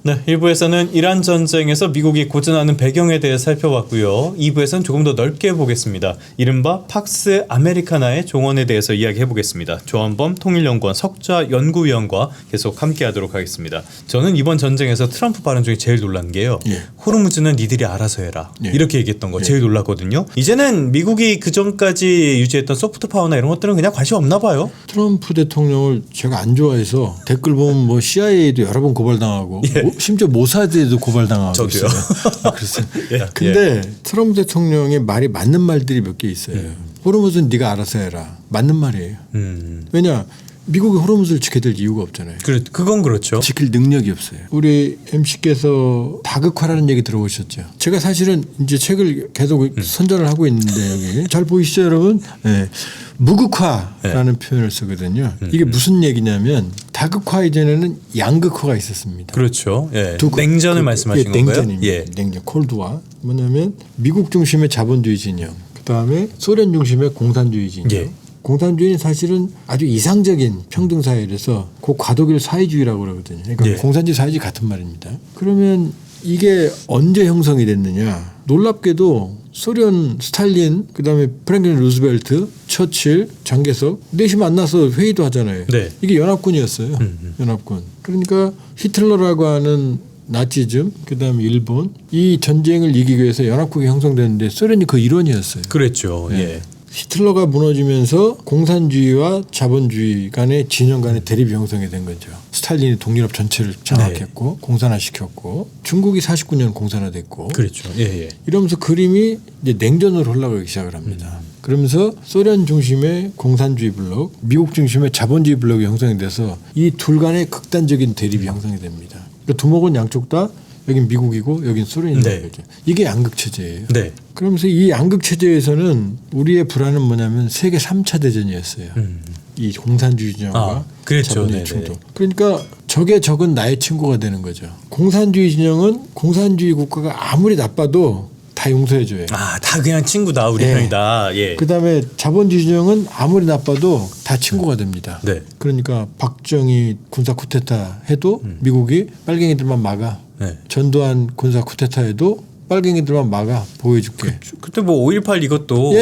네, 1부에서는 이란 전쟁에서 미국이 고전하는 배경에 대해 살펴봤고요. 2부에서는 조금 더 넓게 보겠습니다. 이른바 팍스 아메리카나의 종언에 대해서 이야기해보겠습니다. 조한범 통일연구원 석좌연구위원과 계속 함께하도록 하겠습니다. 저는 이번 전쟁에서 트럼프 발언 중에 제일 놀란 게요. 호르무즈는 니들이 알아서 해라. 이렇게 얘기했던 거 제일 놀랐거든요. 이제는 미국이 그전까지 유지했던 소프트 파워나 이런 것들은 그냥 관심 없나 봐요. 트럼프 대통령을 제가 안 좋아해서 댓글 보면 뭐 CIA도 여러 번 고발당하고 심지어 모사드에도 고발당하고 저도요. 있어요. 근데 트럼프 대통령의 말이 맞는 말들이 몇 개 있어요. 호르무즈는 네가 알아서 해라. 맞는 말이에요. 왜냐? 미국이 호르무즈를 지켜야 될 이유가 없잖아요. 그건 그렇죠. 지킬 능력이 없어요. 우리 MC께서 다극화라는 얘기 들어보셨죠? 제가 사실은 이제 책을 계속 선전을 하고 있는데 여기 잘 보이시죠 여러분? 네. 무극화라는 표현을 쓰거든요. 이게 무슨 얘기냐면 다극화 이전에는 양극화가 있었습니다. 그렇죠. 예. 냉전을 말씀하신 건가요? 냉전입니다. 예. 냉전, 콜드와 뭐냐면 미국 중심의 자본주의 진영, 그다음에 소련 중심의 공산주의 진영. 예. 공산주의는 사실은 아주 이상적인 평등사회라서 그 과도기를 사회주의라고 그러거든요. 그러니까 공산주의 사회주의 같은 말입니다. 그러면 이게 언제 형성이 됐느냐. 놀랍게도 소련 스탈린 그다음에 프랭클린 루즈벨트 처칠 장개석 넷이 만나서 회의도 하잖아요. 네. 이게 연합군이었어요. 연합군. 그러니까 히틀러라고 하는 나치즘 그다음에 일본 이 전쟁을 이기기 위해서 연합국이 형성됐는데 소련이 그 일원이었어요. 그랬죠. 네. 예. 히틀러가 무너지면서 공산주의와 자본주의 간의 진영 간의 대립이 형성이 된 거죠. 스탈린이 동유럽 전체를 장악했고 공산화시켰고 중국이 49년 공산화됐고 그렇죠. 예. 이러면서 그림이 이제 냉전으로 흘러가기 시작을 합니다. 그러면서 소련 중심의 공산주의 블록, 미국 중심의 자본주의 블록이 형성이 돼서 이 둘 간의 극단적인 대립이 형성이 됩니다. 그러니까 두목은 양쪽 다 여긴 미국이고 여긴 소련이라는 거죠. 이게 양극체제예요. 네. 그러면서 이 양극체제에서는 우리의 불안은 뭐냐면 세계 3차 대전이었어요. 이 공산주의 진영과 그렇죠. 자본주의 충돌. 그러니까 적의 적은 나의 친구가 되는 거죠. 공산주의 진영은 공산주의 국가가 아무리 나빠도 다 용서해줘요. 다 그냥 친구다. 우리 편이다. 예. 그다음에 자본주의 진영은 아무리 나빠도 다 친구가 됩니다. 네. 그러니까 박정희 군사 쿠데타 해도 미국이 빨갱이들만 막아. 네. 전두환 군사 쿠데타에도 빨갱이들만 막아 보여줄게. 그때 뭐 5.18 이것도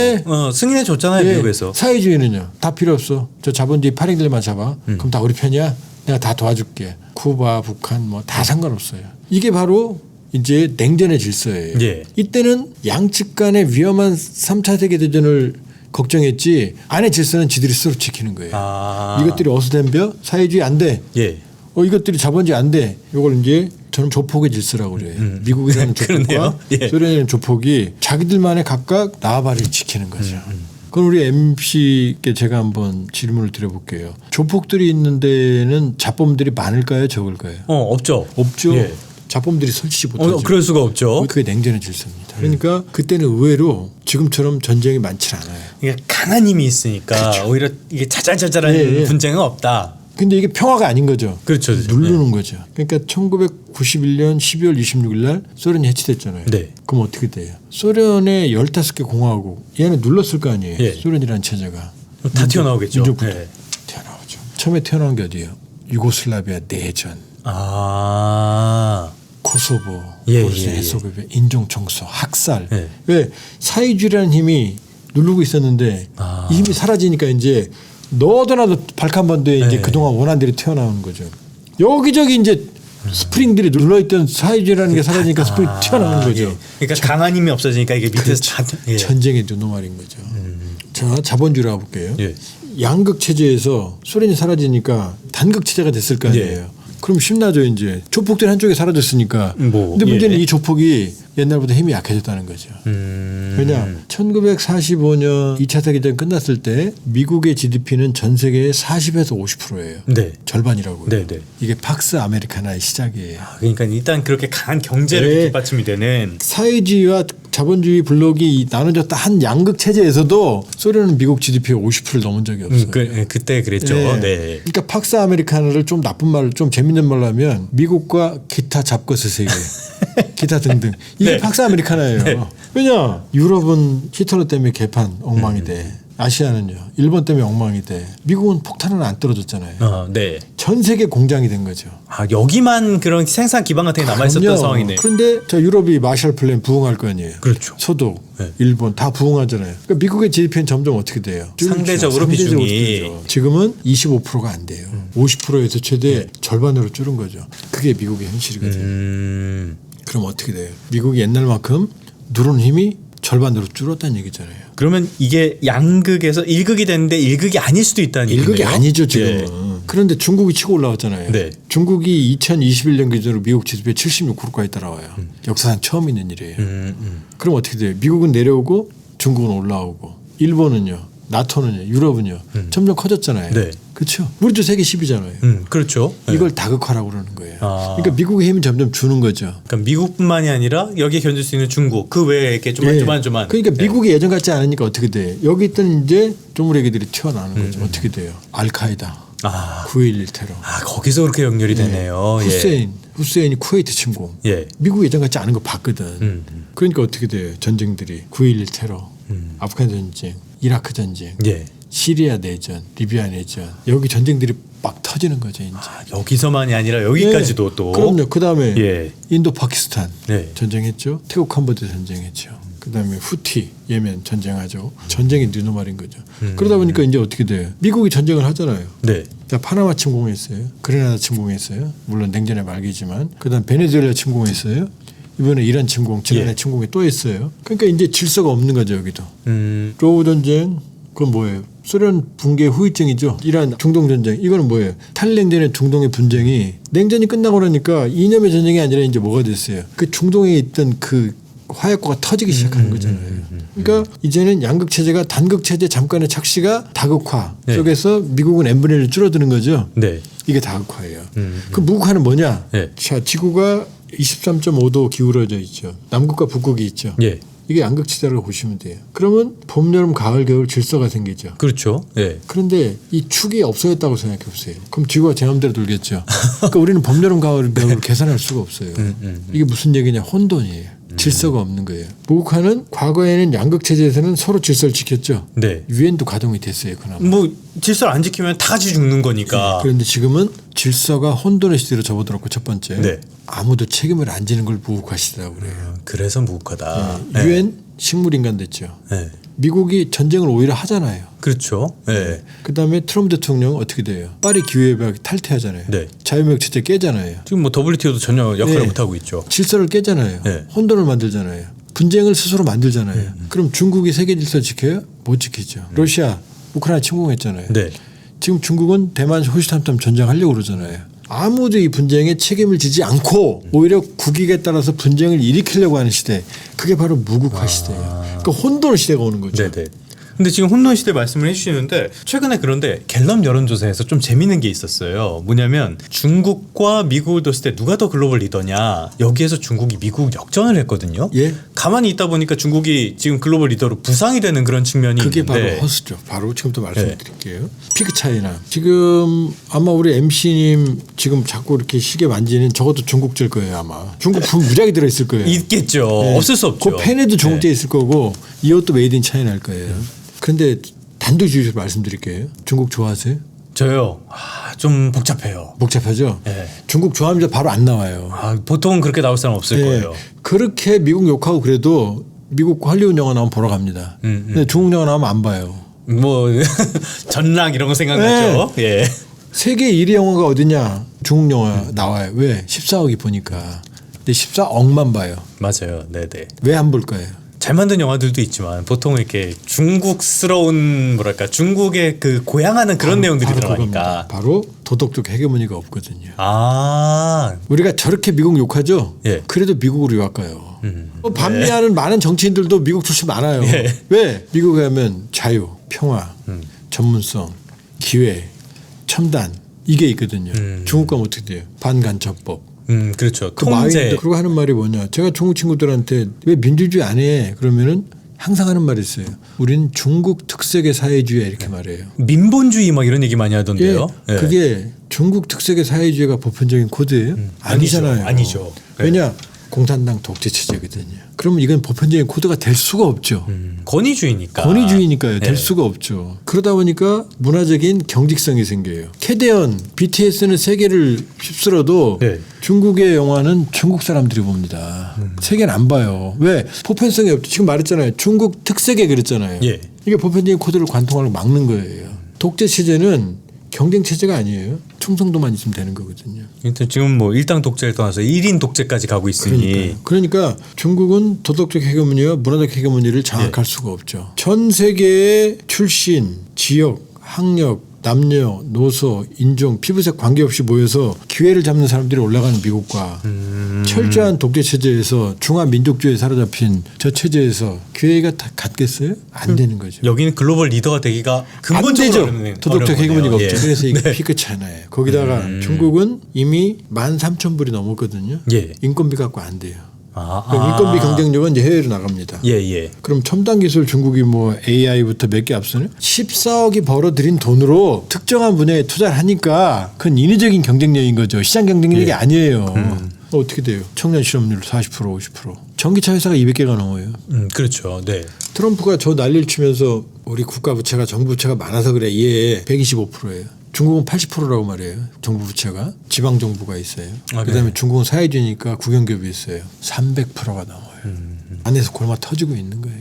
승인해 줬잖아요. 미국에서. 사회주의는요. 다 필요 없어. 저 자본주의 팔행들만 잡아. 그럼 다 우리 편이야. 내가 다 도와줄게. 쿠바, 북한 뭐 다 상관없어요. 이게 바로 이제 냉전의 질서예요. 예. 이때는 양측 간의 위험한 3차 세계대전을 걱정했지 안의 질서는 지들이 스스로 지키는 거예요. 이것들이 어수선벼 사회주의 안 돼. 예. 이것들이 자본주의 안 돼. 이걸 이제 저는 조폭의 질서라고 그래요. 미국이라는 조폭과 소련이라는 조폭이 자기들만의 각각 나와바리를 지키는 거죠. 그럼 우리 MC께 제가 한번 질문을 드려볼게요. 조폭들이 있는 데는 자범들이 많을까요? 적을까요? 없죠. 없죠. 예. 자범들이 설치지 못하죠. 그럴 수가 없죠. 그게 냉전의 질서입니다. 그러니까 그때는 의외로 지금처럼 전쟁이 많지 않아요. 그러니까 강한 힘이 있으니까 그렇죠. 오히려 이게 자잘자잘한 분쟁은 없다. 근데 이게 평화가 아닌 거죠. 그렇죠. 누르는 거죠. 그러니까 1991년 12월 26일 날 소련이 해체됐잖아요. 네. 그럼 어떻게 돼요? 소련의 15개 공화국 얘는 눌렀을 거 아니에요. 예. 소련이라는 체제가. 다 튀어나오겠죠. 튀어나오죠. 처음에 튀어나온 게 어디예요? 유고슬라비아 내전. 코소보, 보스니아 헤르체고비나 인종청소, 학살. 왜 사회주의라는 힘이 누르고 있었는데 이 힘이 사라지니까 이제 너도나도 발칸반도에 이제 그동안 원한들이 튀어나오는 거죠. 여기저기 이제 스프링들이 눌러있던 사회주의라는 게 사라지니까 스프링이 튀어나오는 거죠. 그러니까 강한 힘이 없어지니까 이게 밑에서 다 전쟁의 눈노말인 거죠. 자, 자본주의로 가볼게요. 양극 체제에서 소련이 사라지니까 단극 체제가 됐을 거 아니에요. 그럼 신나죠 이제. 조폭들 한쪽에 사라졌으니까. 근데 문제는 이 조폭이 옛날보다 힘이 약해졌다는 거죠. 왜냐 1945년 2차 세계대전 끝났을 때 미국의 GDP는 전 세계의 40에서 50%예요. 네. 절반이라고요. 네. 이게 팍스 아메리카나의 시작이에요. 그러니까 일단 그렇게 강한 경제를 뒷받침이 되는 사회주의와 자본주의 블록이 나눠졌다 한 양극 체제에서도 소련은 미국 GDP의 50%를 넘은 적이 없어요. 그때 그랬죠. 네. 그러니까 팍스 아메리카나를 좀 나쁜 말, 좀 재밌는 말로 하면 미국과 기타 잡것의 세계, 기타 등등. 이게 팍스 아메리카나예요. 왜냐? 유럽은 히틀러 때문에 개판 엉망이 돼. 아시아는요. 일본 때문에 엉망이 돼. 미국은 폭탄은 안 떨어졌잖아요. 네. 전 세계 공장이 된 거죠. 아, 여기만 그런 생산 기반 같은 게 남아 있었던 그럼요. 상황이네요. 그런데 저 유럽이 마셜 플랜 부흥할 거 아니에요. 그렇죠. 소독, 네. 일본 다 부흥하잖아요. 그러니까 미국의 GDP는 점점 어떻게 돼요? 상대적으로 비중이 줄죠. 지금은 25%가 안 돼요. 50%에서 최대 절반으로 줄은 거죠. 그게 미국의 현실이거든요. 그럼 어떻게 돼요? 미국이 옛날만큼 누르는 힘이 절반으로 줄었다는 얘기잖아요. 그러면 이게 양극에서 1극이 됐는데 1극이 아닐 수도 있다는 얘기네요. 1극이 아니죠 지금은. 예. 그런데 중국이 치고 올라왔잖아요. 네. 중국이 2021년 기준으로 미국 GDP의 76%까지 따라와요. 역사상 처음 있는 일이에요. 그럼 어떻게 돼요? 미국은 내려오고 중국은 올라오고 일본은요. 나토는요. 유럽은요. 점점 커졌잖아요. 네. 그렇죠. 우리도 세계 10위잖아요. 그렇죠. 네. 이걸 다극화라고 그러는 거예요. 아. 그러니까 미국의 힘은 점점 주는 거죠. 그러니까 미국뿐만이 아니라 여기에 견딜 수 있는 중국 그 외에 이렇게 조만조만. 그러니까 미국이 예전 같지 않으니까 어떻게 돼? 여기 있던 이제 쪼무레기들이 튀어나오는 거죠. 어떻게 돼요? 알카이다, 9.11 테러. 아, 거기서 그렇게 연결이 되네요. 후세인이 쿠웨이트 침공. 예. 미국이 예전 같지 않은 거 봤거든. 그러니까 어떻게 돼요? 전쟁들이 9.11 테러, 아프간 전쟁, 이라크 전쟁, 예. 시리아 내전, 리비아 내전. 여기 전쟁들이 막 터지는 거죠. 이제. 여기서만이 아니라 여기까지도 또. 그럼요. 그다음에 예. 인도 파키스탄 네. 전쟁했죠. 태국 캄보디아 전쟁했죠. 그다음에 후티 예멘 전쟁하죠. 전쟁이 느노말인 거죠. 그러다 보니까 이제 어떻게 돼요? 미국이 전쟁을 하잖아요. 네. 자, 파나마 침공했어요. 그레나다 침공했어요. 물론 냉전의 말기지만. 그다음 베네수엘라 침공했어요. 이번에 이란 침공, 지난해 침공에 또 했어요. 그러니까 이제 질서가 없는 거죠 여기도. 로우 전쟁 그건 뭐예요? 소련 붕괴 후유증이죠. 이란 중동 전쟁 이거는 뭐예요? 탈냉전의 중동의 분쟁이 냉전이 끝나고 그러니까 이념의 전쟁이 아니라 이제 뭐가 됐어요? 그 중동에 있던 그 화약고가 터지기 시작하는 거잖아요. 그러니까 이제는 양극 체제가 단극 체제 잠깐의 착시가 다극화 쪽에서 미국은 n분의 1로 줄어드는 거죠. 네. 이게 다극화예요. 그 무극화는 뭐냐? 네. 자, 지구가 23.5도 기울어져 있죠. 남극과 북극이 있죠. 예. 이게 양극 체제라고 보시면 돼요. 그러면 봄, 여름, 가을, 겨울 질서가 생기죠. 그렇죠. 예. 그런데 이 축이 없어졌다고 생각해 보세요. 그럼 지구가 제 마음대로 돌겠죠. 그러니까 우리는 봄, 여름, 가을, 겨울을 계산할 수가 없어요. 이게 무슨 얘기냐? 혼돈이에요. 질서가 없는 거예요. 무극화는 과거에는 양극 체제에서는 서로 질서를 지켰죠. 네. 유엔도 가동이 됐어요. 그나마. 뭐 질서를 안 지키면 다 같이 죽는 거니까. 그런데 지금은 질서가 혼돈의 시대로 접어들었고 첫 번째. 네. 아무도 책임을 안 지는 걸 무극화 시대라고 그래요. 그래서 무극화다. 유엔 식물인간 됐죠. 네. 미국이 전쟁을 오히려 하잖아요. 그렇죠. 네. 그다음에 트럼프 대통령 어떻게 돼요? 파리 기후협약 탈퇴하잖아요. 네. 자유무역 체제 깨잖아요. 지금 뭐 WTO도 전혀 역할을 네. 못 하고 있죠. 질서를 깨잖아요. 네. 혼돈을 만들잖아요. 분쟁을 스스로 만들잖아요. 그럼 중국이 세계 질서 지켜요? 못 지키죠. 러시아 우크라이나 침공했잖아요. 네. 지금 중국은 대만 호시탐탐 전쟁하려고 그러잖아요. 아무도 이 분쟁에 책임을 지지 않고 오히려 국익에 따라서 분쟁을 일으키려고 하는 시대. 그게 바로 무국화 시대예요. 그러니까 혼돈 시대가 오는 거죠. 네네. 근데 지금 혼돈 시대 말씀을 해주시는데 최근에 그런데 갤럽 여론조사에서 좀 재밌는 게 있었어요. 뭐냐면 중국과 미국을 뒀을 때 누가 더 글로벌 리더냐 여기에서 중국이 미국 역전을 했거든요. 예. 가만히 있다 보니까 중국이 지금 글로벌 리더로 부상이 되는 그런 측면이 그게 있는데 바로 허수죠. 바로 지금부터 말씀드릴게요. 피크 차이나 지금 아마 우리 MC님 지금 자꾸 이렇게 시계 만지는 적어도 중국제일 거예요 아마. 중국 무지하게 들어있을 거예요. 있겠죠. 네. 없을 수 없죠. 그 펜에도 중국제 있을 거고 이 옷도 메이드 인 차이나일 거예요. 그런데 단도직입적으로 말씀드릴게요. 중국 좋아하세요? 저요. 좀 복잡해요. 복잡하죠? 네. 중국 좋아하면 바로 안 나와요. 보통은 그렇게 나올 사람 없을 네. 거예요. 그렇게 미국 욕하고 그래도 미국 할리우드 영화 나오면 보러 갑니다. 근데 중국 영화 나오면 안 봐요. 뭐 전락 이런 거 생각나죠. 예. 세계 1위 영화가 어디냐? 중국 영화 나와요. 왜? 14억이 보니까. 근데 14억만 봐요. 맞아요. 네네. 왜 안 볼 거예요? 잘 만든 영화들도 있지만 보통 이렇게 중국스러운 뭐랄까 중국의 그 고양하는 그런 내용들이 들어가니까 그겁니다. 바로 도덕적 헤게모니가 없거든요. 아 우리가 저렇게 미국 욕하죠. 예. 그래도 미국으로 유학 가요. 반미하는 많은 정치인들도 미국 출신 많아요. 예. 왜? 미국에 가면 자유, 평화, 전문성, 기회, 첨단 이게 있거든요. 중국 가면 어떻게 돼요? 반간첩법. 그렇죠. 그 통제. 마인드 그러고 하는 말이 뭐냐? 제가 중국 친구들한테 왜 민주주의 안 해? 그러면은 항상 하는 말이 있어요. 우린 중국 특색의 사회주의야 이렇게 말해요. 민본주의 막 이런 얘기 많이 하던데요. 예, 그게 중국 특색의 사회주의가 보편적인 코드예요? 아니잖아요. 아니죠. 네. 왜냐? 공산당 독재 체제거든요. 그러면 이건 보편적인 코드가 될 수가 없죠. 권위주의니까. 권위주의니까요. 될 네. 수가 없죠. 그러다 보니까 문화적인 경직성이 생겨요. 캐대언, BTS는 세계를 휩쓸어도 네. 중국의 영화는 중국 사람들이 봅니다. 세계는 안 봐요. 왜? 보편성이 없죠. 지금 말했잖아요. 중국 특색에 그랬잖아요. 예. 이게 보편적인 코드를 관통하고 막는 거예요. 독재 체제는 경쟁 체제가 아니에요. 충성도만 있으면 되는 거거든요. 일단 지금 뭐 일당 독재를 떠나서 1인 독재까지 가고 있으니. 그러니까 중국은 도덕적 헤게모니와 문화적 헤게모니를 장악할 수가 없죠. 전 세계의 출신, 지역, 학력, 남녀, 노소, 인종, 피부색 관계없이 모여서 기회를 잡는 사람들이 올라가는 미국과 철저한 독재 체제에서 중화민족주의에 사로잡힌 저 체제에서 기회가 다 같겠어요? 안 되는 거죠. 여기는 글로벌 리더가 되기가 안 근본적으로 되죠. 도덕적 헤게모니가 없죠. 예. 그래서 이게 피크 차이나예요. 거기다가 중국은 이미 13,000불이 넘었거든요. 예. 인건비 갖고 안 돼요. 아. 인건비 경쟁력은 이제 해외로 나갑니다. 예, 예. 그럼 첨단 기술 중국이 뭐 AI부터 몇 개 앞서는 14억이 벌어들인 돈으로 특정한 분야에 투자를 하니까 그건 인위적인 경쟁력인 거죠. 시장 경쟁력이 예. 아니에요. 어떻게 돼요? 청년 실업률 40% 50%. 전기차 회사가 200개가 넘어요. 그렇죠. 네. 트럼프가 저 난리를 치면서 우리 국가 부채가 정부 부채가 많아서 그래. 얘 125%예요. 중국은 80%라고 말해요. 정부 부채가. 지방 정부가 있어요. 아, 그다음에 네. 중국은 사회주의니까 국영기업이 있어요. 300%가 넘어요. 안에서 골마 터지고 있는 거예요.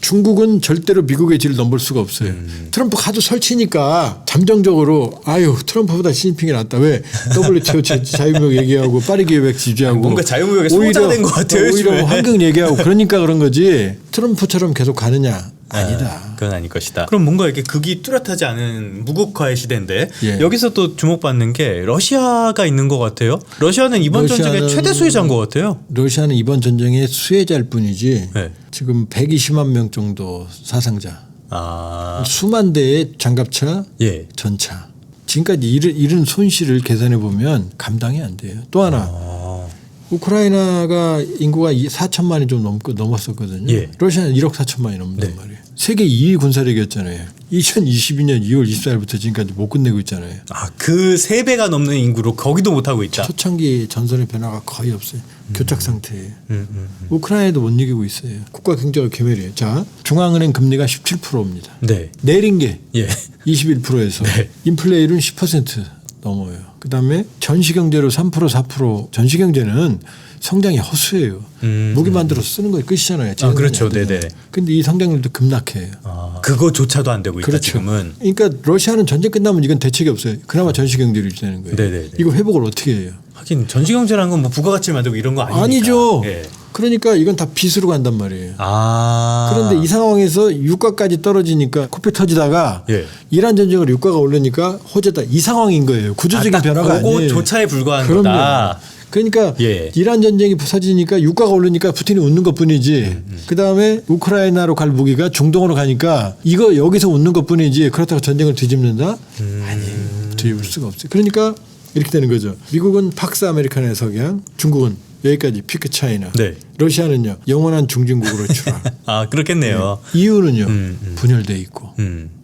중국은 절대로 미국의 질을 넘볼 수가 없어요. 트럼프 가도 설치니까 잠정적으로 아유 트럼프보다 시진핑이 낫다. 왜 WTO 자유무역 얘기하고 파리 기획 지지하고 뭔가 자유무역에 소자된 것 같아요. 오히려 요즘에. 환경 얘기하고 그러니까 그런 거지. 트럼프처럼 계속 가느냐? 아니다. 그건 아닐 것이다. 그럼 뭔가 이렇게 극이 뚜렷하지 않은 무국화의 시대인데 예. 여기서 또 주목받는 게 러시아가 있는 것 같아요. 러시아는 이번 전쟁의 러시아는- 최대 수혜자인 것 같아요. 러시아는 이번 전쟁의 수혜자일 뿐이지 네. 지금 120만 명 정도 사상자, 아, 수만 대의 장갑차, 예. 전차. 지금까지 이런 손실을 계산해 보면 감당이 안 돼요. 또 하나 우크라이나가 인구가 4천만이 좀 넘었었거든요. 예. 러시아는 1억 4천만이 넘는단 네. 말이에요. 세계 2위 군사력이었잖아요. 2022년 2월 24일부터 지금까지 못 끝내고 있잖아요. 아, 그 3배가 넘는 인구로 거기도 못 하고 있다. 초창기 전선의 변화가 거의 없어요. 교착 상태예요. 우크라이나도 못 이기고 있어요. 국가 경제가 괴멸이에요. 자, 중앙은행 금리가 17%입니다. 네. 내린 게 예. 21%에서 네. 인플레이율은 10% 넘어요. 그다음에 전시경제로 3% 4% 전시경제는 성장이 허수예요. 무기 만들어서 쓰는 거에 끝이잖아요. 아, 그렇죠. 네네. 근데 이 성장률도 급락해요. 아, 그거조차도 안 되고 있다 그렇죠. 지금은. 그러니까 러시아는 전쟁 끝나면 이건 대책이 없어요. 그나마 전시경제로 유지되는 거예요. 네네네. 이거 회복을 어떻게 해요? 하긴 전시경제라는 건 뭐 부가가치를 만들고 이런 거 아니니까. 아니죠. 예. 그러니까 이건 다 빚으로 간단 말이에요. 아. 그런데 이 상황에서 유가까지 떨어지니까 코피 터지다가 예. 이란 전쟁으로 유가가 오르니까 호재다. 이 상황인 거예요. 구조적인 딱 변화가 아니에요. 그거조차에 불과한 그럼요. 거다. 그러니까 예. 이란 전쟁이 부서지니까 유가가 오르니까 푸틴이 웃는 것뿐이지. 그다음에 우크라이나로 갈 무기가 중동으로 가니까 이거 여기서 웃는 것뿐이지. 그렇다고 전쟁을 뒤집는다? 아니에요. 뒤집을 수가 없어요. 그러니까 이렇게 되는 거죠. 미국은 팍스 아메리카노의 석양, 중국은 여기까지 피크 차이나. 네. 러시아는요 영원한 중진국으로 추락. 아, 그렇겠네요. 이유는요 분열돼 있고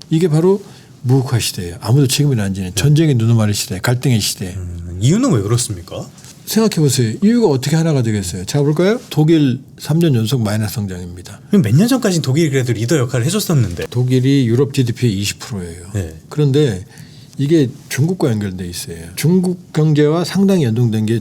이게 바로 무국화 시대예요. 아무도 책임을 안 지는 전쟁의 눈을 시대, 갈등의 시대. 이유는 왜 그렇습니까? 생각해 보세요. 이유가 어떻게 하나가 되겠어요? 자 볼까요? 독일 3년 연속 마이너스 성장입니다. 몇 년 전까지는 독일이 그래도 리더 역할을 해줬었는데. 독일이 유럽 GDP의 20%예요. 네. 그런데 이게 중국과 연결돼 있어요. 중국 경제와 상당히 연동된 게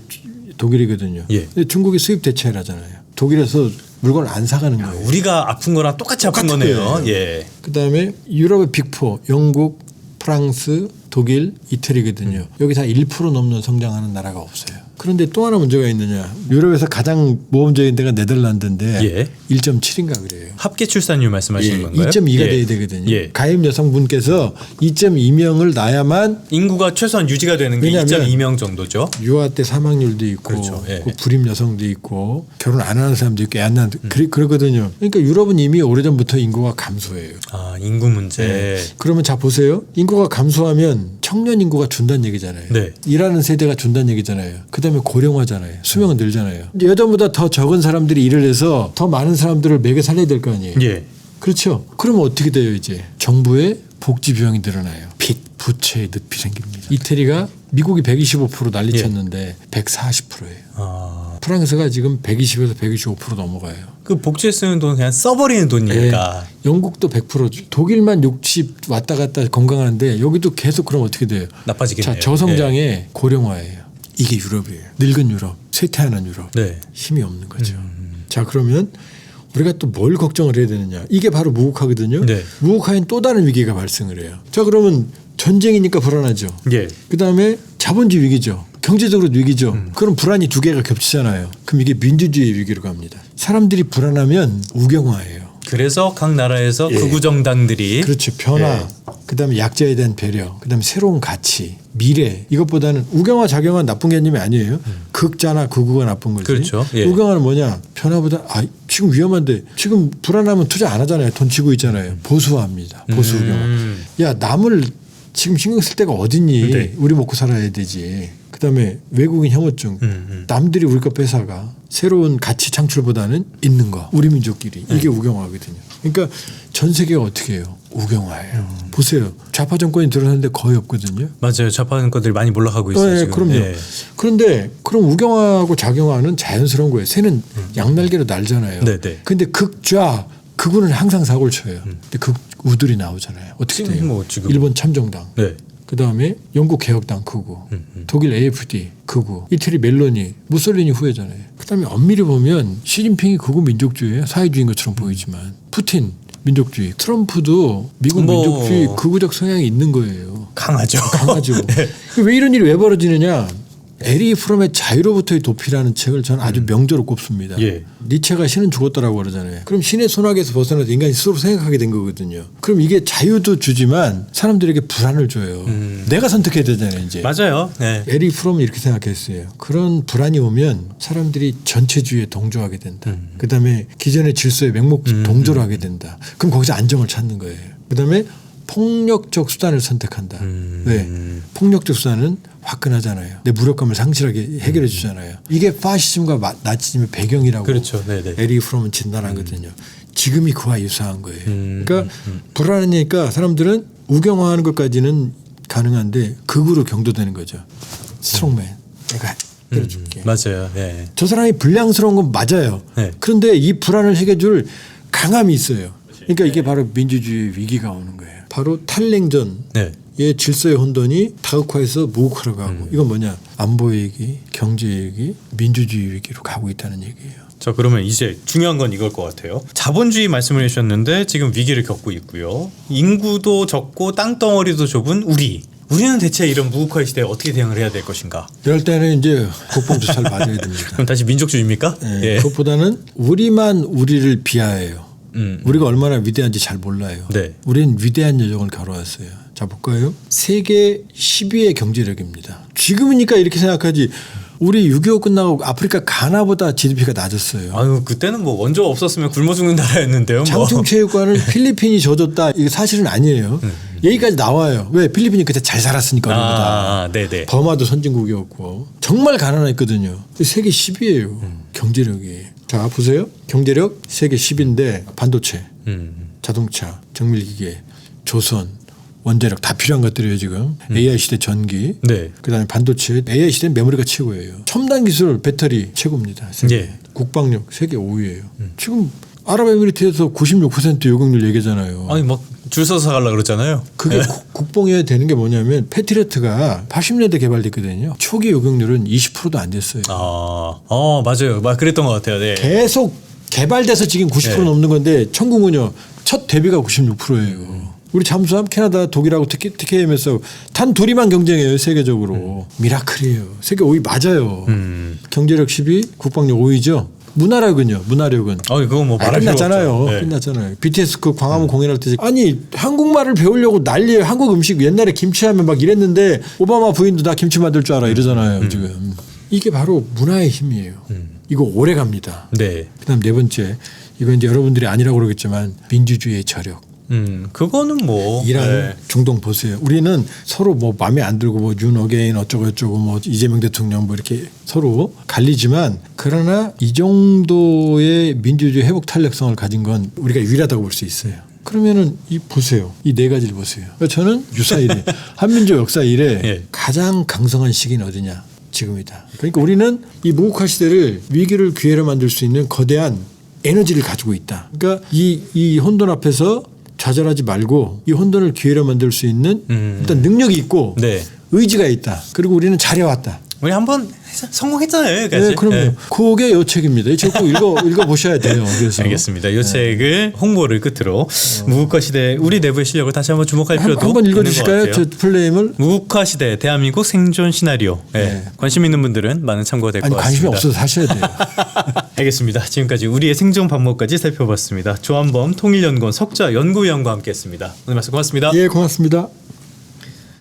독일이거든요. 예. 근데 중국이 수입 대체를 하잖아요. 독일에서 물건을 안 사가는 거예요. 우리가 아픈 거랑 똑같이 아픈 똑같은 거네요. 거예요. 예. 그다음에 유럽의 빅4 영국, 프랑스, 독일, 이태리거든요. 여기 다 1% 넘는 성장하는 나라가 없어요. 그런데 또 하나 문제가 있느냐. 유럽에서 가장 모범적인 데가 네덜란드인데 예. 1.7인가 그래요. 합계 출산율 말씀하시는 예, 건가요? 2.2가 예. 돼야 되거든요. 예. 가임 여성분께서 2.2명을 낳아야만 인구가 최소한 유지가 되는 게 왜냐하면 2.2명 정도죠. 유아 때 사망률도 있고 그렇죠. 예. 그 불임 여성도 있고 결혼 안 하는 사람도 있고 애 안 낳는 그러거든요. 그러니까 유럽은 이미 오래전부터 인구가 감소해요. 아, 인구 문제. 그러면 자 보세요. 인구가 감소하면 청년 인구가 준다는 얘기잖아요. 네. 일하는 세대가 준다는 얘기잖아요. 그다음에 고령화잖아요. 수명은 늘잖아요. 예전보다 더 적은 사람들이 일을 해서 더 많은 사람들을 먹여 살려야 될 거 아니에요. 예. 그렇죠. 그러면 어떻게 돼요 이제? 정부의 복지 비용이 늘어나요. 빚, 부채의 늪이 생깁니다. 이태리가 미국이 125% 난리쳤는데 140%예요. 아, 프랑스가 지금 120에서 125% 넘어가요. 그 복지에 쓰는 돈은 그냥 써버리는 돈이니까. 영국도 100%, 독일만 60 왔다 갔다 건강한데 여기도 계속 그럼 어떻게 돼요? 나빠지겠네요. 자, 저성장의 고령화예요. 이게 유럽이에요. 늙은 유럽, 쇠퇴하는 유럽. 네. 힘이 없는 거죠. 자, 그러면 우리가 또 뭘 걱정을 해야 되느냐. 이게 바로 무국화거든요. 네. 무국화엔 또 다른 위기가 발생을 해요. 자, 그러면 전쟁이니까 불안하죠. 예. 그다음에 자본주의 위기죠. 경제적으로 위기죠. 그럼 불안이 두 개가 겹치잖아요. 그럼 이게 민주주의 위기로 갑니다. 사람들이 불안하면 우경화예요. 그래서 각 나라에서 예. 극우 정당들이 그렇죠. 변화, 예. 그다음에 약자에 대한 배려, 그다음에 새로운 가치, 미래. 이것보다는 우경화, 작용화 나쁜 개념이 아니에요. 극자나 극우가 나쁜 거지. 그렇죠. 예. 우경화는 뭐냐? 변화보다 지금 위험한데 지금 불안하면 투자 안 하잖아요. 돈 쥐고 있잖아요. 보수화합니다. 보수 우경화. 야, 남을 지금 신경 쓸 데가 어딨니? 네. 우리 먹고 살아야 되지. 그다음에 외국인 혐오증. 남들이 우리 거 뺏어가. 새로운 가치 창출보다는 있는 거. 우리 민족끼리. 이게 우경화거든요. 그러니까 전 세계가 어떻게 해요? 우경화예요. 보세요. 좌파 정권이 들어섰는데 거의 없거든요. 맞아요. 좌파 정권들이 많이 몰락하고 있어요. 네, 지금. 그럼요. 예. 그런데 그럼 우경화하고 작용화는 자연스러운 거예요. 새는 양날개로 날잖아요. 네네. 근데 극좌 극우는 항상 사고를 쳐요. 근데 극우들이 나오잖아요. 어떻게 지금 돼요? 뭐 지금. 일본 참정당. 네. 그다음에 영국 개혁당 극우, 독일 AFD 극우, 이태리 멜로니, 무솔리니 후예잖아요. 그다음에 엄밀히 보면 시진핑이 극우 민족주의예요. 사회주의인 것처럼 보이지만 푸틴 민족주의, 트럼프도 미국 뭐. 민족주의 극우적 성향이 있는 거예요. 강하죠. 강하죠. 왜 이런 일이 왜 벌어지느냐? 에리 프롬의 자유로부터의 도피라는 책을 저는 아주 명저로 꼽습니다. 예. 니체가 신은 죽었다라고 그러잖아요. 그럼 신의 손아귀에서 벗어나서 인간이 스스로 생각하게 된 거거든요. 그럼 이게 자유도 주지만 사람들에게 불안을 줘요. 내가 선택해야 되잖아요. 이제. 맞아요. 네. 에리 프롬은 이렇게 생각했어요. 그런 불안이 오면 사람들이 전체주의에 동조하게 된다. 그다음에 기존의 질서에 맹목 동조를 하게 된다. 그럼 거기서 안정을 찾는 거예요. 그다음에 폭력적 수단을 선택한다. 왜? 폭력적 수단은 화끈하잖아요. 내 무력감을 상실하게 해결해 주잖아요. 이게 파시즘과 나치즘의 배경이라고 그렇죠. 네네. 에리 프롬은 진단하거든요. 지금이 그와 유사한 거예요. 그러니까 불안하니까 사람들은 우경화하는 것까지는 가능한데 극으로 경도되는 거죠. 스트롱맨. 내가 때려줄게. 맞아요. 네. 저 사람이 불량스러운 건 맞아요. 네. 그런데 이 불안을 해결줄 강함이 있어요. 그러니까 이게 바로 민주주의 위기가 오는 거예요. 바로 탈냉전의 네. 질서의 혼돈이 다극화해서 무국화로 가고 이건 뭐냐? 안보 위기, 경제 위기, 민주주의 위기로 가고 있다는 얘기예요. 자, 그러면 이제 중요한 건 이걸 것 같아요. 자본주의 말씀을 해주셨는데 지금 위기를 겪고 있고요. 인구도 적고 땅덩어리도 좁은 우리는 대체 이런 무국화 시대에 어떻게 대응을 해야 될 것인가? 이럴 때는 이제 국뽕주사를 맞아야 됩니다. 그럼 다시 민족주의입니까? 네, 예. 그것보다는 우리만 우리를 비하해요. 우리가 얼마나 위대한지 잘 몰라요. 네. 우리는 위대한 여정을 걸어왔어요. 자, 볼까요? 세계 10위의 경제력입니다. 지금이니까 이렇게 생각하지. 우리 6.25 끝나고 아프리카 가나보다 GDP가 낮았어요. 아유, 그때는 뭐 원조 없었으면 굶어 죽는 나라였는데요. 뭐. 장충체육관을 필리핀이 져줬다. 이게 사실은 아니에요. 여기까지 나와요. 왜? 필리핀이 그때 잘 살았으니까 우리보다. 네네. 버마도 선진국이었고 정말 가난했거든요. 세계 10위예요. 경제력이. 자, 보세요. 경제력 세계 10인데 반도체, 자동차, 정밀기계, 조선, 원자력 다 필요한 것들이에요 지금. AI 시대 전기, 네. 그다음에 반도체, AI 시대는 메모리가 최고예요. 첨단 기술 배터리 최고입니다. 세계. 예. 국방력 세계 5위예요. 지금 아랍에미리트에서 96% 요격률 얘기잖아요. 아니 막 줄 서서 가려고 그러잖아요. 그게 네. 국뽕이어야 되는 게 뭐냐면 패트리어트가 80년대 개발됐거든요. 초기 요격률은 20%도 안 됐어요. 맞아요. 그랬던 것 같아요. 네. 계속 개발돼서 지금 90% 네. 넘는 건데 천군은요 첫 데뷔가 96%예요. 우리 잠수함 캐나다 독일하고 TKM에서 단 둘이만 경쟁해요 세계적으로. 미라클이에요. 세계 5위 맞아요. 경제력 10위, 국방력 5위죠. 문화력은요. 문화력은. 그거 뭐 말할 필요 끝났잖아요. 없죠. 네. 끝났잖아요. BTS 그 광화문 공연할 때 아니 한국말을 배우려고 난리예요. 한국 음식 옛날에 김치하면 막 이랬는데 오바마 부인도 다 김치 만들 줄 알아 이러잖아요. 지금. 이게 바로 문화의 힘이에요. 이거 오래 갑니다. 네. 그다음 네 번째 이건 이제 여러분들이 아니라고 그러겠지만 민주주의의 저력. 그거는 뭐 이란, 네. 중동 보세요. 우리는 서로 뭐 마음에 안 들고 뭐 윤 어게인 어쩌고 저쩌고 뭐 이재명 대통령 뭐 이렇게 서로 갈리지만 그러나 이 정도의 민주주의 회복 탄력성을 가진 건 우리가 유일하다고 볼 수 있어요. 그러면은 이 보세요. 이 네 가지를 보세요. 그러니까 저는 유사일에 한민족 역사 이래 예. 가장 강성한 시기는 어디냐? 지금이다. 그러니까 우리는 이 무국화 시대를 위기를 기회로 만들 수 있는 거대한 에너지를 가지고 있다. 그러니까 이 혼돈 앞에서 좌절하지 말고 이 혼돈을 기회로 만들 수 있는 일단 능력이 있고 네. 의지가 있다. 그리고 우리는 잘해왔다. 우리 한번 성공했잖아요. 여기까지. 네, 그럼요. 그게 요 책입니다. 이 책 꼭 읽어 보셔야 돼요. 그래서 알겠습니다. 이 책을 홍보를 끝으로 무국화 시대 우리 내부의 실력을 다시 한번 주목할 필요도 한번 있는 것 읽어주실까요? 같아요. 저 플레임을. 무국화 시대 대한민국 생존 시나리오. 네. 관심 있는 분들은 많은 참고가 될 것 아니 같습니다. 관심이 없어서 사셔야 돼요. 알겠습니다. 지금까지 우리의 생존 방법까지 살펴봤습니다. 조한범 통일연구원 석좌 연구위원과 함께했습니다. 오늘 말씀 고맙습니다. 예, 고맙습니다.